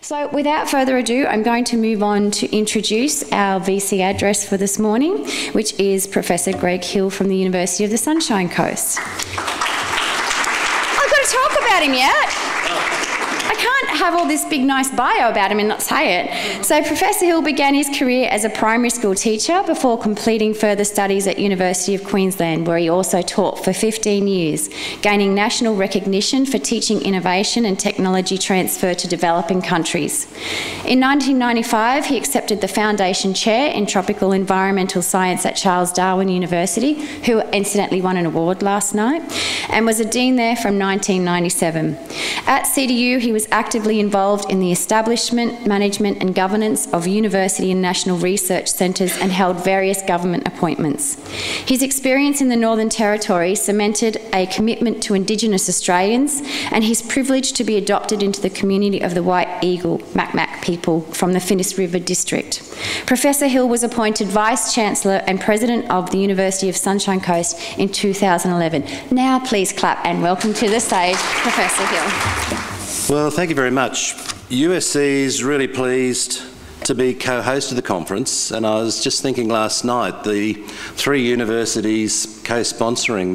So without further ado, I'm going to move on to introduce our VC address for this morning, which is Professor Greg Hill from the University of the Sunshine Coast. I've got to talk about him yet. I can't have all this big nice bio about him and not say it. So Professor Hill began his career as a primary school teacher before completing further studies at University of Queensland, where he also taught for 15 years, gaining national recognition for teaching innovation and technology transfer to developing countries. In 1995, he accepted the Foundation Chair in Tropical Environmental Science at Charles Darwin University, who incidentally won an award last night, and was a dean there from 1997. At CDU, he was actively involved in the establishment, management and governance of university and national research centres and held various government appointments. His experience in the Northern Territory cemented a commitment to Indigenous Australians and his privilege to be adopted into the community of the White Eagle Macmac people from the Finniss River District. Professor Hill was appointed Vice-Chancellor and President of the University of Sunshine Coast in 2011. Now please clap and welcome to the stage Professor Hill. Well, thank you very much. USC is really pleased to be co-host of the conference, and I was just thinking last night, the three universities co-sponsoring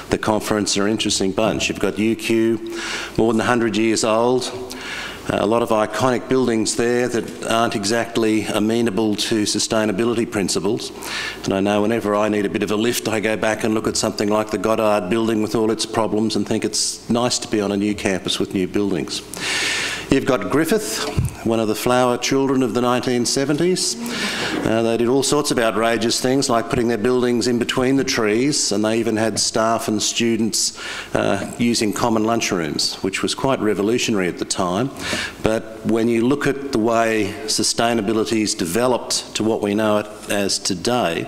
the conference are an interesting bunch. You've got UQ, more than 100 years old, a lot of iconic buildings there that aren't exactly amenable to sustainability principles. And I know whenever I need a bit of a lift, I go back and look at something like the Goddard building with all its problems and think it's nice to be on a new campus with new buildings. You've got Griffith, one of the flower children of the 1970s. They did all sorts of outrageous things like putting their buildings in between the trees, and they even had staff and students using common lunchrooms, which was quite revolutionary at the time. But when you look at the way sustainability's developed to what we know it as today,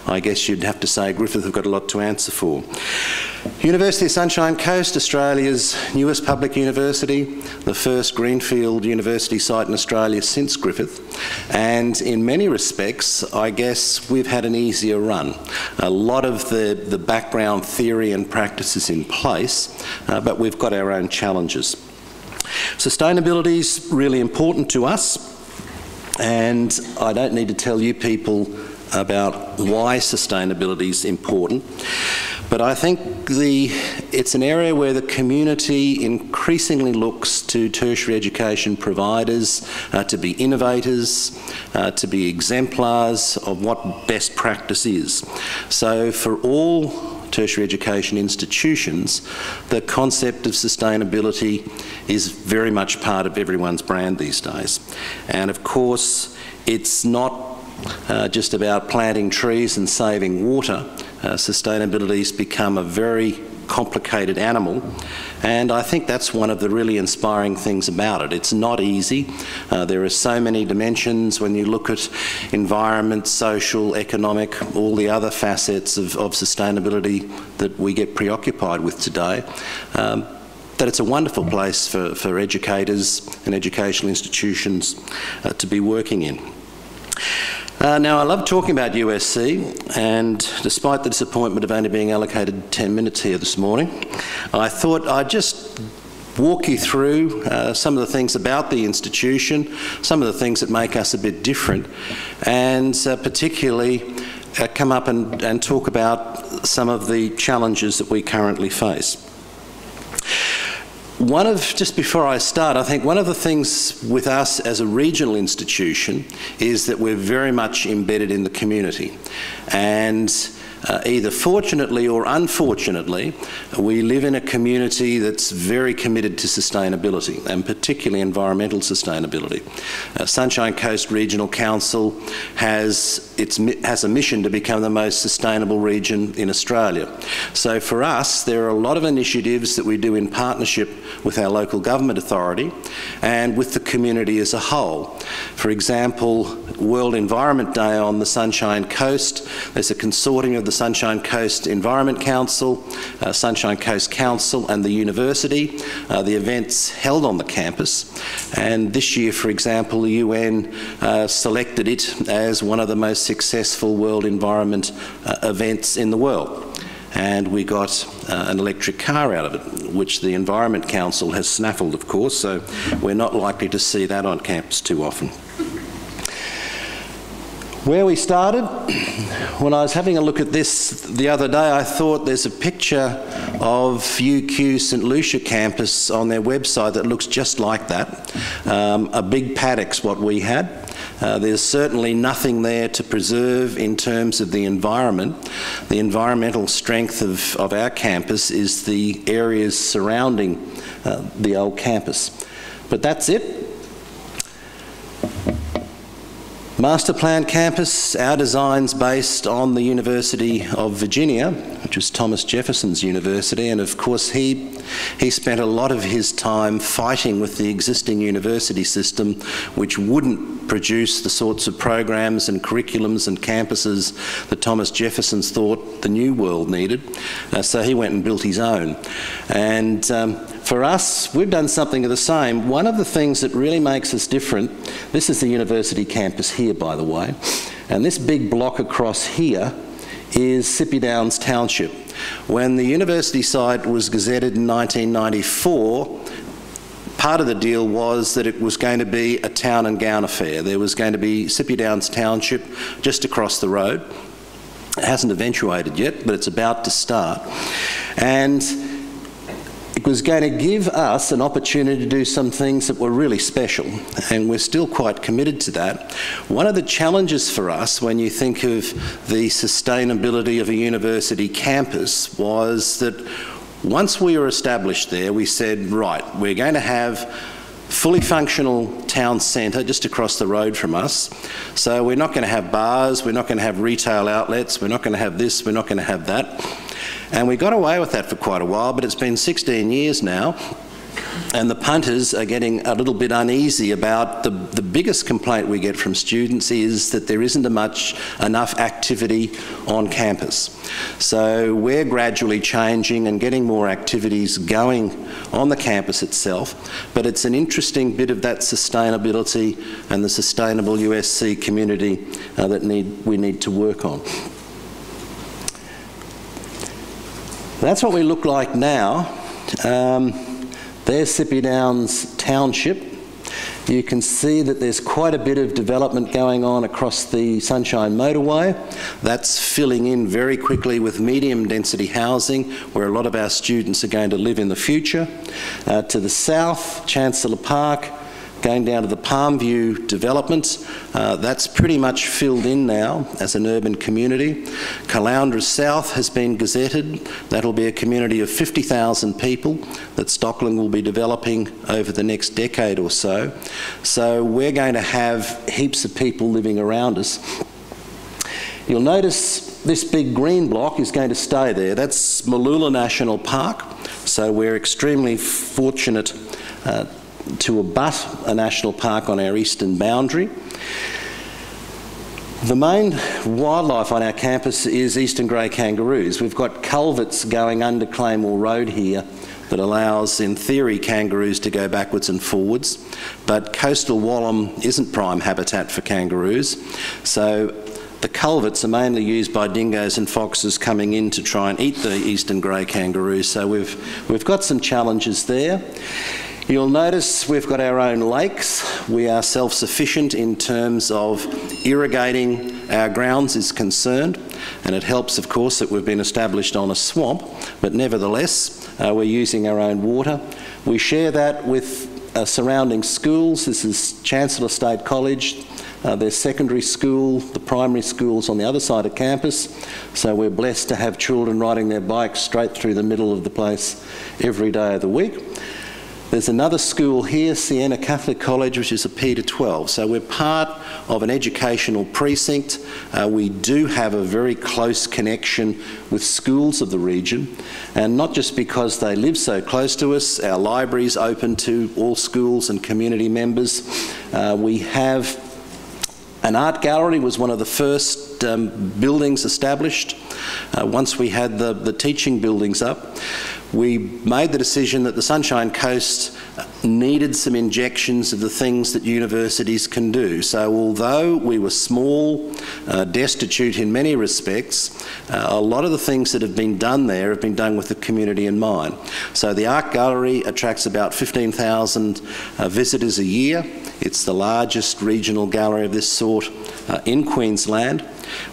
I guess you'd have to say Griffith have got a lot to answer for. University of Sunshine Coast, Australia's newest public university, the first greenfield university site in Australia since Griffith, and in many respects, I guess we've had an easier run. A lot of the background theory and practice is in place, but we've got our own challenges. Sustainability is really important to us, and I don't need to tell you people about why sustainability is important, but I think it's an area where the community increasingly looks to tertiary education providers to be innovators, to be exemplars of what best practice is. So for all tertiary education institutions, the concept of sustainability is very much part of everyone's brand these days. And of course, it's not just about planting trees and saving water. Sustainability's become a very complicated animal, and I think that's one of the really inspiring things about it. It's not easy. There are so many dimensions when you look at environment, social, economic, all the other facets of sustainability that we get preoccupied with today. That it's a wonderful place for educators and educational institutions to be working in. Now, I love talking about USC, and despite the disappointment of only being allocated 10 minutes here this morning, I thought I'd just walk you through some of the things about the institution, some of the things that make us a bit different, and particularly come up and talk about some of the challenges that we currently face. Just before I start, I think one of the things with us as a regional institution is that we're very much embedded in the community. And either fortunately or unfortunately, we live in a community that's very committed to sustainability, and particularly environmental sustainability. Sunshine Coast Regional Council has a mission to become the most sustainable region in Australia. So for us, there are a lot of initiatives that we do in partnership with our local government authority and with the community as a whole. For example, World Environment Day on the Sunshine Coast, there's a consortium of the Sunshine Coast Environment Council, Sunshine Coast Council and the university. The event's held on the campus, and this year, for example, the UN selected it as one of the most successful world environment events in the world. and we got an electric car out of it, which the Environment Council has snaffled, of course, so we're not likely to see that on campus too often. Where we started, when I was having a look at this the other day, I thought there's a picture of UQ St Lucia campus on their website that looks just like that. A big paddock's what we had. There's certainly nothing there to preserve in terms of the environment. The environmental strength of our campus is the areas surrounding the old campus. But that's it. Master Plan campus, our design's based on the University of Virginia, which was Thomas Jefferson's university, and of course he spent a lot of his time fighting with the existing university system, which wouldn't produce the sorts of programs and curriculums and campuses that Thomas Jefferson thought the new world needed. So he went and built his own. And for us, we've done something of the same. One of the things that really makes us different, this is the university campus here, by the way, and this big block across here is Sippy Downs Township. When the university site was gazetted in 1994, part of the deal was that it was going to be a town and gown affair. There was going to be Sippy Downs Township just across the road. It hasn't eventuated yet, but it's about to start. And it was going to give us an opportunity to do some things that were really special, and we're still quite committed to that. One of the challenges for us when you think of the sustainability of a university campus was that once we were established there, we said, right, we're going to have fully functional town centre just across the road from us. So we're not going to have bars, we're not going to have retail outlets, we're not going to have this, we're not going to have that. And we got away with that for quite a while, but it's been 16 years now, and the punters are getting a little bit uneasy about the biggest complaint we get from students is that there isn't enough activity on campus. So we're gradually changing and getting more activities going on the campus itself, but it's an interesting bit of that sustainability and the sustainable USC community that we need to work on. That's what we look like now. There's Sippy Downs Township. You can see that there's quite a bit of development going on across the Sunshine Motorway. That's filling in very quickly with medium density housing where a lot of our students are going to live in the future. To the south, Chancellor Park, going down to the Palmview development, that's pretty much filled in now as an urban community. Caloundra South has been gazetted. That'll be a community of 50,000 people that Stockland will be developing over the next decade or so. So we're going to have heaps of people living around us. You'll notice this big green block is going to stay there. That's Mooloolah National Park. So we're extremely fortunate to abut a national park on our eastern boundary. The main wildlife on our campus is eastern grey kangaroos. We've got culverts going under Claymore Road here that allows, in theory, kangaroos to go backwards and forwards, but coastal wallam isn't prime habitat for kangaroos, so the culverts are mainly used by dingoes and foxes coming in to try and eat the eastern grey kangaroos, so we've got some challenges there. You'll notice we've got our own lakes. We are self-sufficient in terms of irrigating our grounds is concerned, and it helps, of course, that we've been established on a swamp, but nevertheless, we're using our own water. We share that with surrounding schools. This is Chancellor State College, their secondary school, the primary school's on the other side of campus, so we're blessed to have children riding their bikes straight through the middle of the place every day of the week. There's another school here, Siena Catholic College, which is a P to 12. So we're part of an educational precinct. We do have a very close connection with schools of the region, and not just because they live so close to us. Our library's open to all schools and community members. We have an art gallery, was one of the first buildings established once we had the teaching buildings up. we made the decision that the Sunshine Coast needed some injections of the things that universities can do. So although we were small, destitute in many respects, a lot of the things that have been done there have been done with the community in mind. So the Art Gallery attracts about 15,000 visitors a year. It's the largest regional gallery of this sort in Queensland.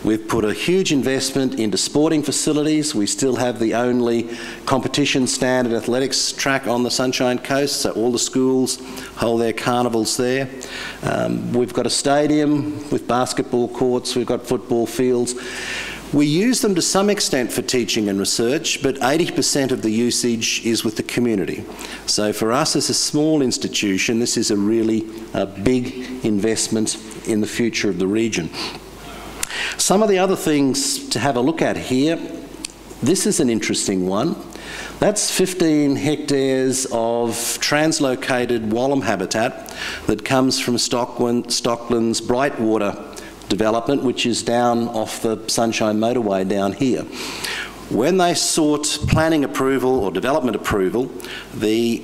We've put a huge investment into sporting facilities. We still have the only competition standard athletics track on the Sunshine Coast, so all the schools hold their carnivals there. We've got a stadium with basketball courts, we've got football fields. We use them to some extent for teaching and research, but 80% of the usage is with the community. So for us as a small institution, this is a really big investment in the future of the region. Some of the other things to have a look at here, this is an interesting one. That's 15 hectares of translocated wallam habitat that comes from Stockland's Brightwater development, which is down off the Sunshine Motorway down here. When they sought planning approval or development approval, the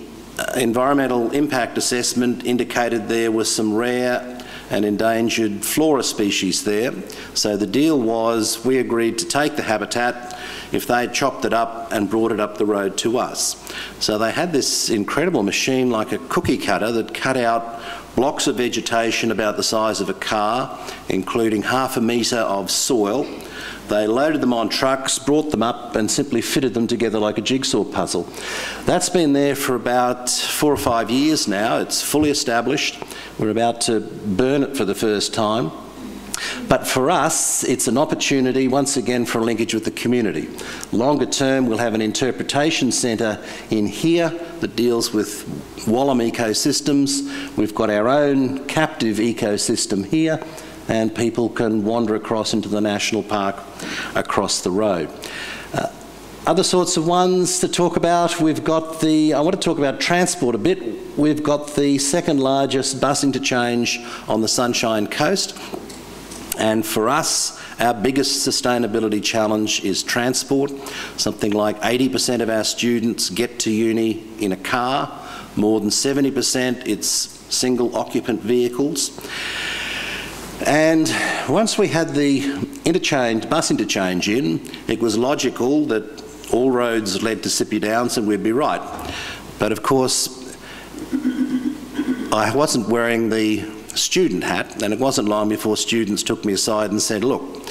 environmental impact assessment indicated there was some rare and endangered flora species there. So the deal was we agreed to take the habitat if they chopped it up and brought it up the road to us. So they had this incredible machine like a cookie cutter that cut out blocks of vegetation about the size of a car, including 1/2 metre of soil. They loaded them on trucks, brought them up and simply fitted them together like a jigsaw puzzle. That's been there for about 4 or 5 years now. It's fully established. We're about to burn it for the first time. But for us, it's an opportunity, once again, for a linkage with the community. Longer term, we'll have an interpretation centre in here that deals with wallam ecosystems. We've got our own captive ecosystem here, and people can wander across into the national park across the road. Other sorts of ones to talk about, we've got I want to talk about transport a bit. We've got the second largest bus interchange on the Sunshine Coast. And for us, our biggest sustainability challenge is transport. Something like 80% of our students get to uni in a car. More than 70% it's single occupant vehicles. And once we had the bus interchange in, it was logical that all roads led to Sippy Downs and we'd be right. But of course, I wasn't wearing the student hat, and it wasn't long before students took me aside and said, look,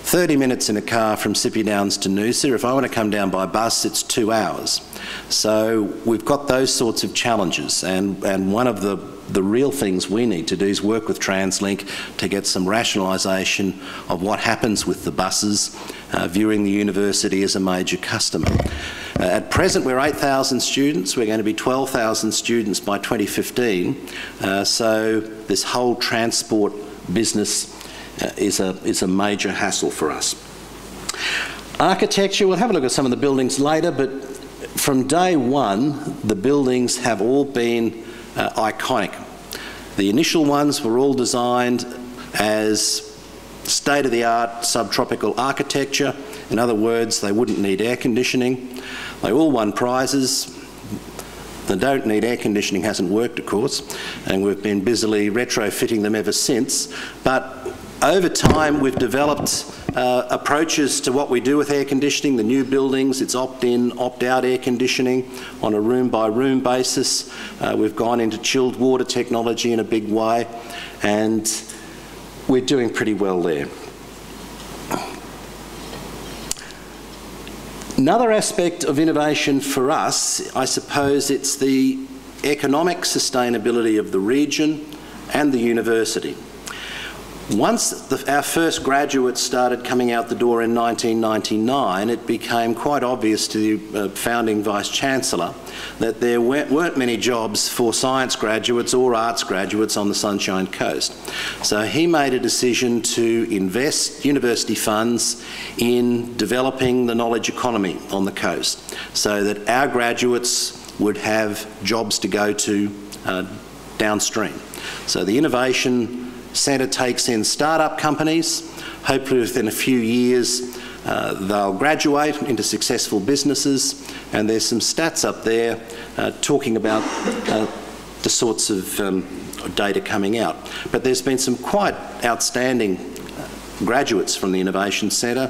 30 minutes in a car from Sippy Downs to Noosa, if I want to come down by bus, it's 2 hours. So we've got those sorts of challenges, and one of the real things we need to do is work with TransLink to get some rationalisation of what happens with the buses, viewing the university as a major customer. At present, we're 8,000 students. We're going to be 12,000 students by 2015. So this whole transport business is a major hassle for us. Architecture, we'll have a look at some of the buildings later, but from day one, the buildings have all been iconic. The initial ones were all designed as state-of-the-art subtropical architecture. In other words, they wouldn't need air conditioning. They all won prizes. The don't need air conditioning hasn't worked, of course, and we've been busily retrofitting them ever since. But over time, we've developed approaches to what we do with air conditioning. The new buildings, it's opt-in, opt-out air conditioning on a room-by-room basis. We've gone into chilled water technology in a big way, and we're doing pretty well there. Another aspect of innovation for us, I suppose it's the economic sustainability of the region and the university. Once our first graduates started coming out the door in 1999, it became quite obvious to the founding Vice-Chancellor that there weren't many jobs for science graduates or arts graduates on the Sunshine Coast. So he made a decision to invest university funds in developing the knowledge economy on the coast so that our graduates would have jobs to go to downstream. So the Innovation Centre takes in start-up companies. Hopefully within a few years They'll graduate into successful businesses, and there's some stats up there talking about the sorts of data coming out. But there's been some quite outstanding graduates from the Innovation Centre.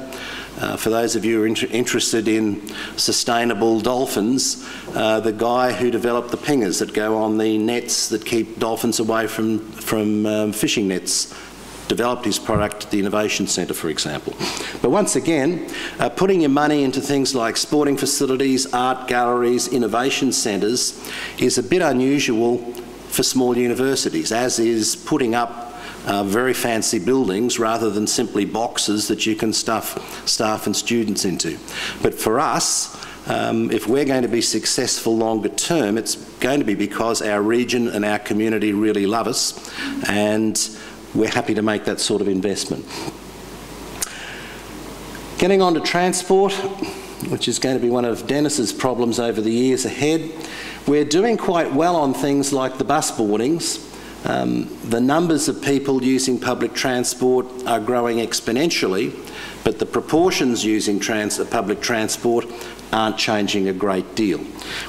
For those of you who are interested in sustainable dolphins, the guy who developed the pingers that go on the nets that keep dolphins away from fishing nets developed his product at the Innovation Centre, for example. But once again, putting your money into things like sporting facilities, art galleries, innovation centres is a bit unusual for small universities, as is putting up very fancy buildings rather than simply boxes that you can stuff staff and students into. But for us, if we're going to be successful longer term, it's going to be because our region and our community really love us, and we're happy to make that sort of investment. Getting on to transport, which is going to be one of Dennis's problems over the years ahead. We're doing quite well on things like the bus boardings. The numbers of people using public transport are growing exponentially, but the proportions using public transport aren't changing a great deal.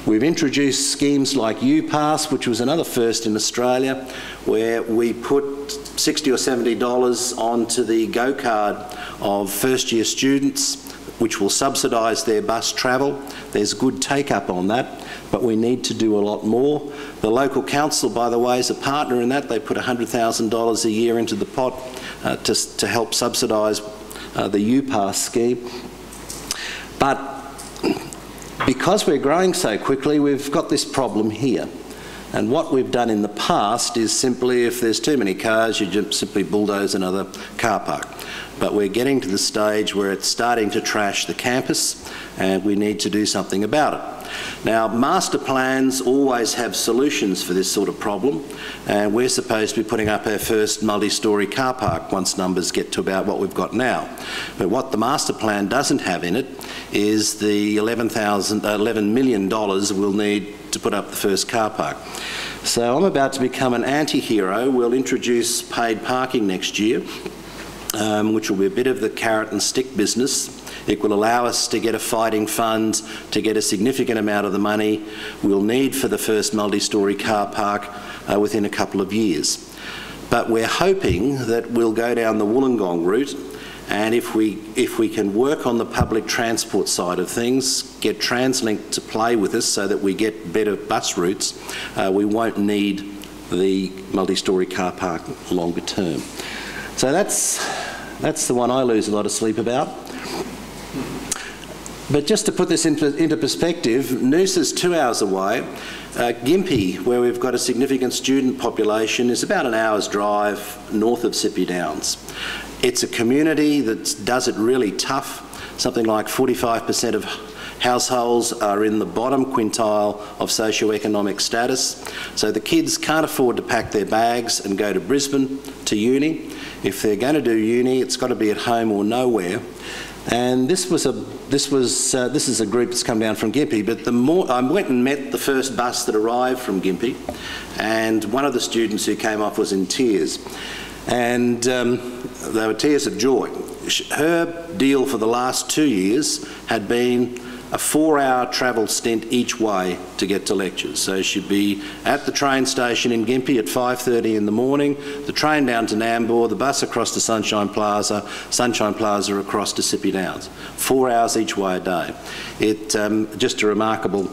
We've introduced schemes like UPass, which was another first in Australia, where we put $60 or $70 onto the Go card of first-year students, which will subsidise their bus travel. There's good take-up on that, but we need to do a lot more. The local council, by the way, is a partner in that. They put $100,000 a year into the pot to help subsidise the UPass scheme. But because we're growing so quickly, we've got this problem here. And what we've done in the past is simply, if there's too many cars, you just simply bulldoze another car park. But we're getting to the stage where it's starting to trash the campus, and we need to do something about it. Now, master plans always have solutions for this sort of problem, and we're supposed to be putting up our first multi-storey car park once numbers get to about what we've got now. But what the master plan doesn't have in it is the $11 million we'll need to put up the first car park. So I'm about to become an anti-hero. We'll introduce paid parking next year, which will be a bit of the carrot and stick business. It will allow us to get a fighting fund to get a significant amount of the money we'll need for the first multi-storey car park within a couple of years. But we're hoping that we'll go down the Wollongong route, and if we can work on the public transport side of things, get TransLink to play with us so that we get better bus routes, we won't need the multi-storey car park longer term. So that's the one I lose a lot of sleep about. But just to put this into perspective, Noosa's 2 hours away. Gympie, where we've got a significant student population, is about an hour's drive north of Sippy Downs. It's a community that does it really tough. Something like 45% of households are in the bottom quintile of socioeconomic status. So the kids can't afford to pack their bags and go to Brisbane to uni. If they're going to do uni, it's got to be at home or nowhere. And this is a group that's come down from Gympie, but I went and met the first bus that arrived from Gympie, and one of the students who came off was in tears. And they were tears of joy. Her deal for the last 2 years had been a 4-hour travel stint each way to get to lectures. So she'd be at the train station in Gympie at 5:30 in the morning, the train down to Nambour, the bus across to Sunshine Plaza across to Sippy Downs. 4 hours each way a day. Just a remarkable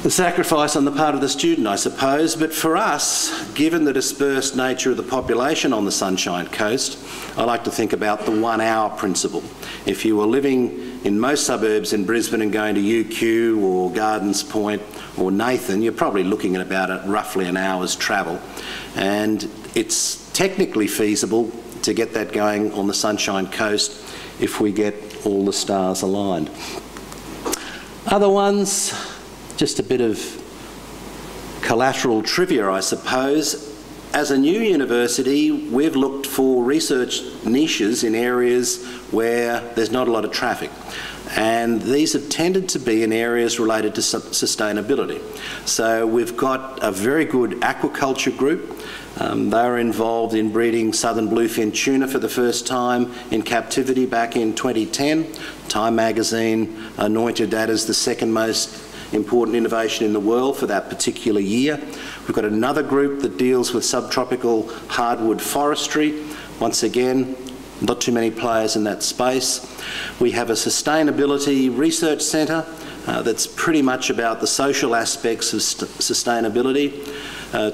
sacrifice on the part of the student, I suppose. But for us, given the dispersed nature of the population on the Sunshine Coast, I like to think about the 1 hour principle. If you were living in most suburbs in Brisbane and going to UQ or Gardens Point or Nathan, you're probably looking at about roughly an hour's travel. And it's technically feasible to get that going on the Sunshine Coast if we get all the stars aligned. Other ones, just a bit of collateral trivia, I suppose. as a new university, we've looked for research niches in areas where there's not a lot of traffic. And these have tended to be in areas related to sustainability. So we've got a very good aquaculture group. They were involved in breeding southern bluefin tuna for the first time in captivity back in 2010. Time magazine anointed that as the second most important innovation in the world for that particular year. We've got another group that deals with subtropical hardwood forestry. Once again, not too many players in that space. We have a sustainability research centre that's pretty much about the social aspects of sustainability.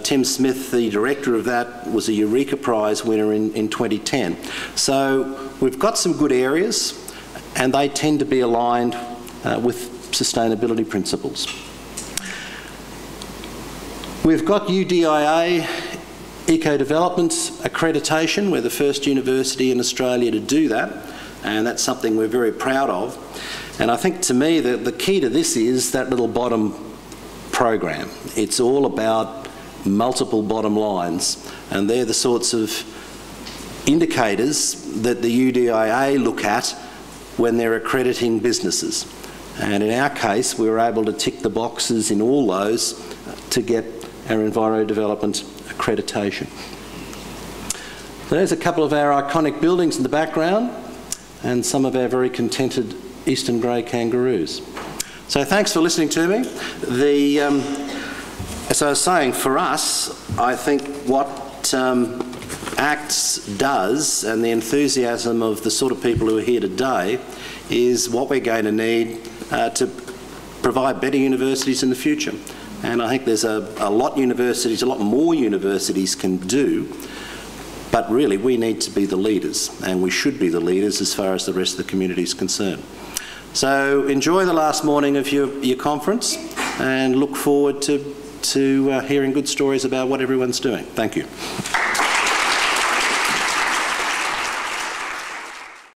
Tim Smith, the director of that, was a Eureka Prize winner in 2010. So we've got some good areas, and they tend to be aligned with sustainability principles. We've got UDIA Eco-Development accreditation. We're the first university in Australia to do that, and that's something we're very proud of. And I think, to me, the key to this is that little bottom program. It's all about multiple bottom lines, and they're the sorts of indicators that the UDIA look at when they're accrediting businesses. And in our case, we were able to tick the boxes in all those to get our Enviro Development accreditation. So there's a couple of our iconic buildings in the background and some of our very contented eastern grey kangaroos. So thanks for listening to me. As I was saying, for us, I think what ACTS does, and the enthusiasm of the sort of people who are here today, is what we're going to need to provide better universities in the future. And I think there's a lot more universities can do, but really we need to be the leaders, and we should be the leaders as far as the rest of the community is concerned. So enjoy the last morning of your conference, and look forward to hearing good stories about what everyone's doing. Thank you.